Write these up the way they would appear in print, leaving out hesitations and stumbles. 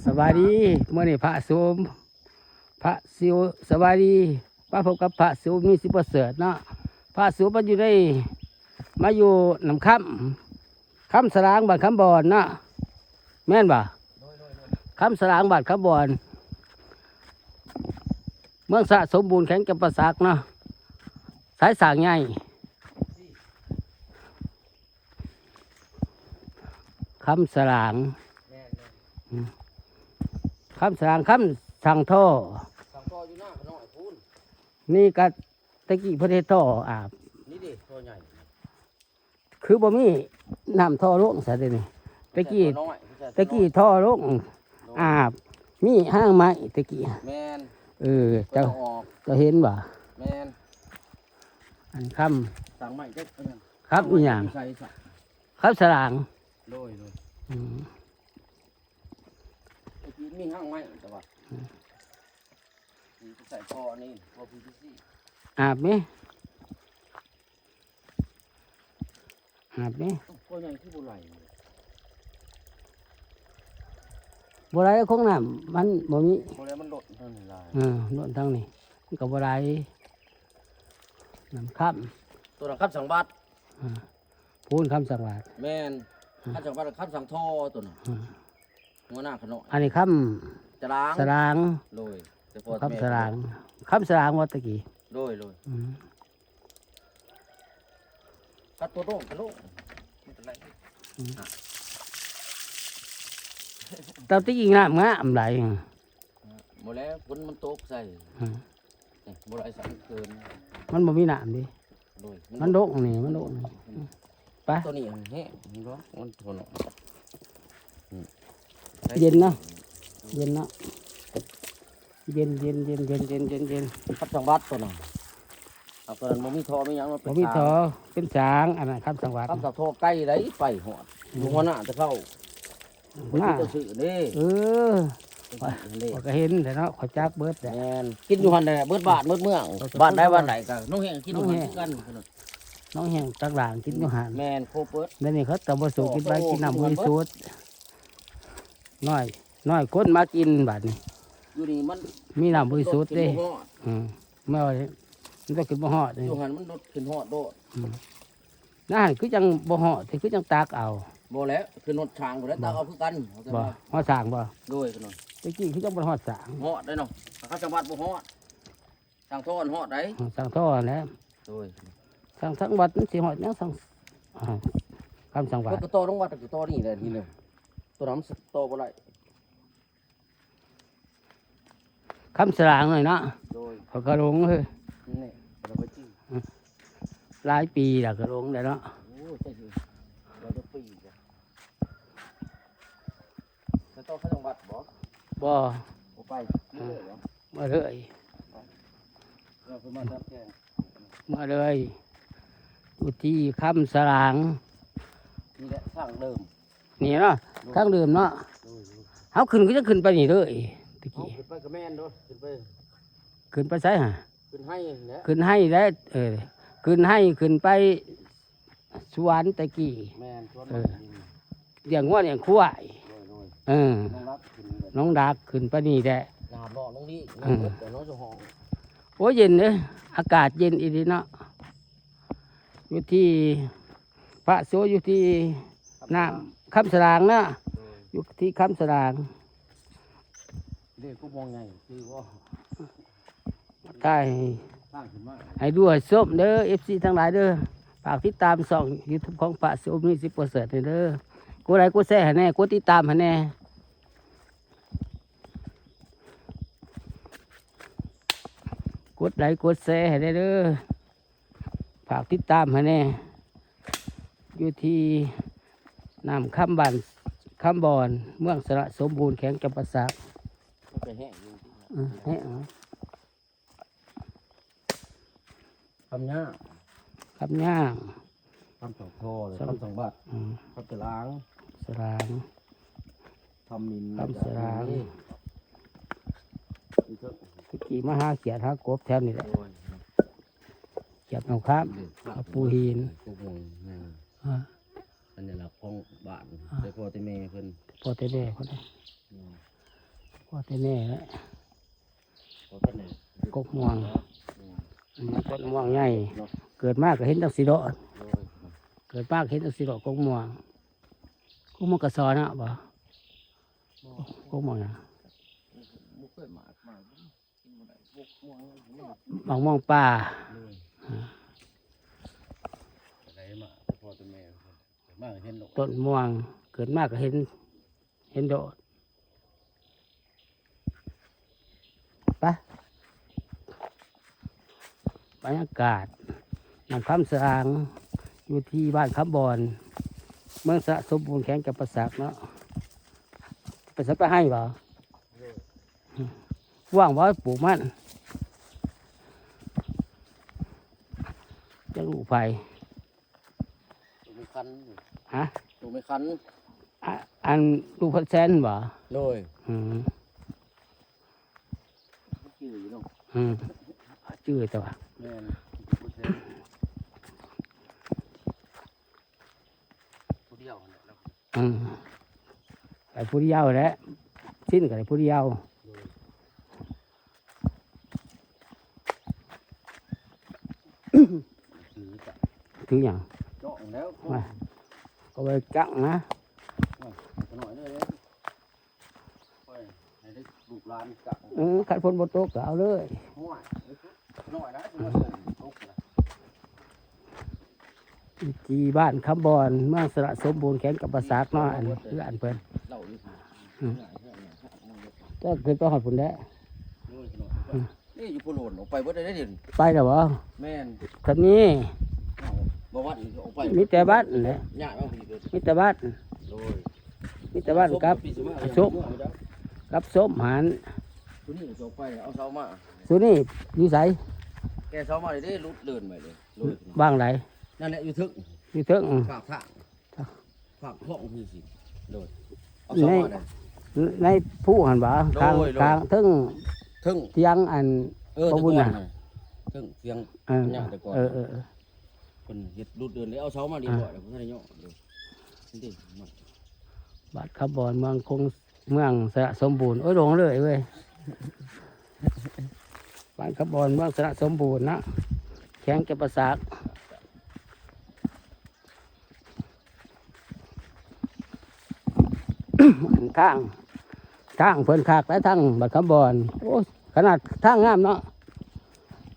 สวัสดีเมื่อนี้พระสมพระสิวสวัสดีมาพบกับพระสิวมีสิบประเสริฐเนาะพระสิวมันอยู่ได้มาอยู่น้ำคำสลางบาดคำบอนเนาะแม่นบ่คำสลางบาดคำบอนเมืองสะสมบูรณ์แข็งจำปาสักเนาะสายสางใหญ่คำสลางคำสลางคำสั่งท่ออยู่หน้าขน้อยพูน นี่ก็ตะกี้พระเทศท่ออาบ นี่ดิตัวใหญ่ คือบ่มีน้ำท่อลงซะเด้นี่ตะกี้ น้อย ท่อลงอาบมีห้างไม้ตะกี้ แมน เจ้า ออก ก็เห็นบ่ แมน อันค สั่งใหม่ได้ ำครับอีหยัง ใส่สัก ครับสลาง โรยโรย อืม ไอ้ที่มีห้างไม้แต่ว่าใส่พอนี่พอพีพีซี อาบไหมอาบไหม ตัวใหญ่ที่บุไหล บ่ไรคงน้ำมันบ่มี พอแล้วมันหลดนั่นลาย โน่นทางนี้มันก็บ่ไรน้ำค่ ตัวนั้นครับสั่งบัตร ำพูนคำสังวาส แมนข้ามสั่งบัตรข้ามสั่งท่อตัวนั้นหัวหน้าขน้อย อันนี้ค จะล้าง ำสลาง โรยแต่พอ คำสลางคำสลางวัดตะกี้ โรยโรย อืม กัดตัวโล่งกระโล่งไม่เป็นไร ตอนที่ยิงน้ำงะอำไหล หมดแล้วฝนมันตกใส่บุไหลสั่งเกิน มันบ่มีน้ำดิ โดย มันโดกนี่มันโดกนี่ไป ตัวนี้แห้งนี่ร้อนมันทน เย็นเนาะเย็นเนาะเย็นเย็นเย็นเย็นเย็นเย็นเย็น พัดสังวัดตัวนั้นเอาตัวนั้นมันมีทอมีหยังมัน บ่มีทอเป็นช้างอันนั้นคำสังวาส คำสังทอใกล้ไรไปหอดลุงหัวหน้าจะเข้า หน้า จะสื่อนี่ ข้อยก็เห็นแต่เนาะขอยจักเบิดแหละ แมนกินอยู่หันแหละเบิดบาทเบิดเมืองบ้านใดบ้านไหนกันน้องแห้งกินอยู่หันกัน น้องแห้งตักหลางกินอยู่หัน แมนโคเปิด แล้วนี่เขาตะบ่สูกินไปกินน้ำบริสุทธิ์น้อยคนมากินบัดนี้ อยู่นี่มัน มีน้ำบริสุทธิ์เด้ไม่ว่ามันต้องกินบ่ฮอดนี่ อยู่หันมันลดขึ้นหอดโดด นั่นคือจังบ่ฮอดแต่คือจังตากเอา โบแล้วขึ้นรถทางหมดแล้วตาเอาคือกัน บ่ฮอดสร้างบ่ โดยกันหน่อย ตะกี้คือจังบ่ฮอดสร้าง หอดได้เนาะข้าจังหวัดบ่หอดทางทอนหอดได้ สร้างท่อแหล้ว โดย สร้างทั้งวัดมันสิฮอดยังสร้างคำสังวาส ก็โตต้องวัดก็โตนี่แหละนี่เลยตัวน้ำโตบ่ไร คำสลางหน่อยเนาะ โดย เขาก็ลงเฮ้ย นี่เราไปจี้ หลายปีแล้วก็ลงได้เนาะ โอ้ใช่สิเราจะปีจ้ะจะโตข้าจังหวัดบ่ บ่ บ่ไปนี่เลยเหรอ มาเลย เราไปมาจับแก มาเลยอุที่คำสลาง นี่แหละสร้างเดิม นี่เนาะทางเดิมเนาะเขาขึ้นก็จะขึ้นไปนี่เลยตะ เอา กี้ ขึ้นไปกับแม่นโดดขึ้นไปใช่ฮะ ขึ้นให้เนี่ย ขึ้นให้แล้วขึ้นให้ขึ้นไปสวรรค์ตะกี้ แม่นชวน อย่างว่าอย่างคุ้ย โดย เออ น้องรับขึ้นเลย น้องดักขึ้นไปนี่แหละ น้ำบ่อน้องนี่น้ำแต่น้องจะห้อง โอ้ยเย็นเลยอากาศเย็นอีดีเนาะอยู่ที่พระโสอยู่ที่น้ำคำสลางเนาะอยู่ที่คำสลาง เด็กกูมองไงคือว่า ใต้ สร้างขึ้นมา ให้ด้วยส้มเด้อ FC ทั้งหลายเด้อฝากติดตามส่องยูทูบของพระโสมีสิบเปอร์เซ็นต์เด้อกดไลค์กดแชร์ให้แน่กดติดตามให้แน่กดไลค์กดแชร์ให้ได้เด้อฝากติดตามให้แน่อยู่ที่น้ำคำบันคำบอนเมืองสระสมบูรณ์แข็งจำปาสัก มันจะแห้งอยู่ แห้ง ทำเนี้ย คำย่าง ทำสองโทเลยทำสองบาททำจะล้าง สลาง ทำมิน ทำสลาง นี่ ตะกี้มาหาเขียดหากบแถวนี่แหละเขียดเอาครับเอาปูหิน พวกมึง อ่า อันนี้ละของบ้านแต่พอแต่แม่เพิ่น พอแต่แม่เขาได้ พอแต่แน่แล้ว โอ้ท่านนี่ กกม่วง อืม อันนี้ต้นม่วงใหญ่ เนาะ เกิดมากก็เห็นตักสีดอก โดย เกิดมากเห็นตักสีดอกกกม่วงกกม่วงกระซอนะบ่กกม่วงนะ บุกเคยหมากกินบ่ได้บุกม่วงนี่ บางม่วงป่า เลยอะไรมาพ่อตัวแม่มากเห็นดอก ต้นม่วงเกิดมากก็เห็นดอกไปบรรยากาศน้ำคำสางอยู่ที่บ้านคำบอนเมืองสระสมบูรณ์แข็งกับประสาทเนาะไปสัไปให้บ่ว่างบ่ปลูกมันจะลูกไผ่ ตัวไม่คัน ฮะ ตัวไม่คัน อันลูกพันแสนบ่ เลย อืม ชื่ออยู่เนาะ อืมชื่อตัว แม่นผู้เดียวนั่นแหละ อืมไปผู้เดียวแหล้วสิ้นกับผู้เดียว ถือจับ ถืออย่าง เจาะแล้ว มาก็ไปจังนะ หน่อยเลยให้ได้ลูกหลานจับ ขัดฝนบนโต๊ะก็เอาเลย ห่วยหน่อยนะมาส่งตกนะ ที่บ้านคำบอนเมืองสระสมบูรณ์แข็งกับประสาทเนาะอันเพื่ออันเพิ่น เล่าอยู่สิ ก็เคยไปหอดพุ่นแล้ว นี่อยู่พุ่นโหนออกไปบ่ได้ได้เด่น ไปแล้วบ่ แม่น คันนี้ บ่วัดอีกออกไป มีแต่บ้านแหละ ยากเอาพี่เกิด มีแต่บ้าน โดย มีแต่บ้านกับส้มกับส้มหัน ตัวนี้จะออกไปเอาเสามา ส่วนนี้อยู่ไส แกเสามาได้ลุดเดินไปเลยเลย บ้างไหน นั่นแหละอยู่ทึก อยู่เทิง ฝากทางฝากห้องพี่สิเลยเอาเสามาได้ ในผู้หันบ่ทาง โดย ทางเทิง ทึ่ง เตียงอัน แต่ก่อนทึ่งเสียง เออ เนี่ยแต่ก่อน เออ คนเฮ็ดลุดเดินเลยเอาเสามาดีกว่าเดี๋ยวผมให้ย่อเลยนี่มา บ้านคำบอนเมืองคงเมืองสระสมบูรณ์โอ้ยหลงเลยเว้ยบ้านคำบอนเมืองสระสมบูรณ์นะแข็งจะประสาททางเพิ่นคากและทางบ้านคำบอนโอ้ขนาดทางงามเนาะ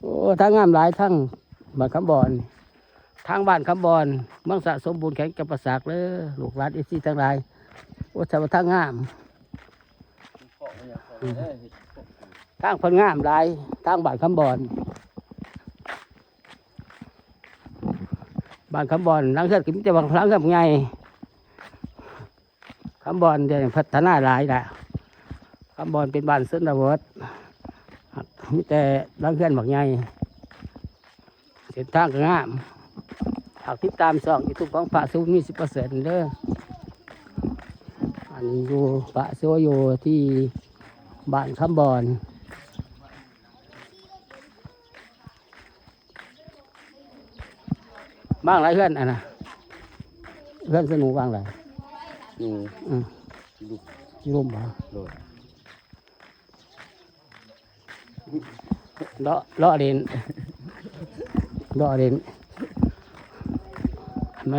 โอ้ทางงามหลายทางบ้านคำบอนทางบ้านคำบอนเมืองสระสมบูรณ์แข็งจะประสาทเลยลูกหลานอีซี่ทั้งหลายโอ้ชาวทางงาม ทางเพิ่นงามหลายทางบ้านคำบอนบ้านคำบอนหลังเกิดกินแต่บางครั้งกับไงคำบอนเดี๋ยวพัฒนาหลายแล้วคำบอนเป็นบ้านเส้นระเบิดมีแต่หลังเกิดบางไงเส้นทางก็งามหากติดตามช่องยูทูบของพระสูมี10%เด้ออันนี้อยู่พระสูอยู่ที่บ้านคำบอนบ้างไรเพื่อนอ่ะนะเพื่อนสนุกบ้างไร อยู่ อืม ดู อยุ่มบ่ เลย เลาะเด่นเลาะเด่นมา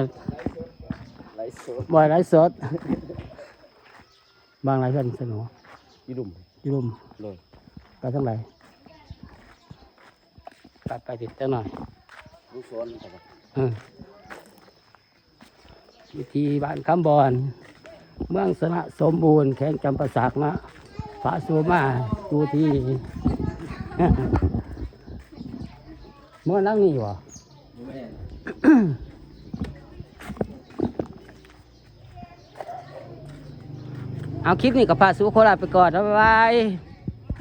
ไล่โซ่ บ่อยไรสดบ้างไรเพื่อนสนุก ยีดุม อยุ่ม เลย ไปทั้งไรตัดไปติดจังหน่อย ลูกซ้อนแต่ว่า วิธีบ้านคำบอนเมืองสระสมบูรณ์แข็งจำปาสักนะพระสุมาดูที่ เมื่อนั่งนี่วะ แม่ เอาคลิปนี้กับพระสุโคราชไปก่อนบ๊ายบาย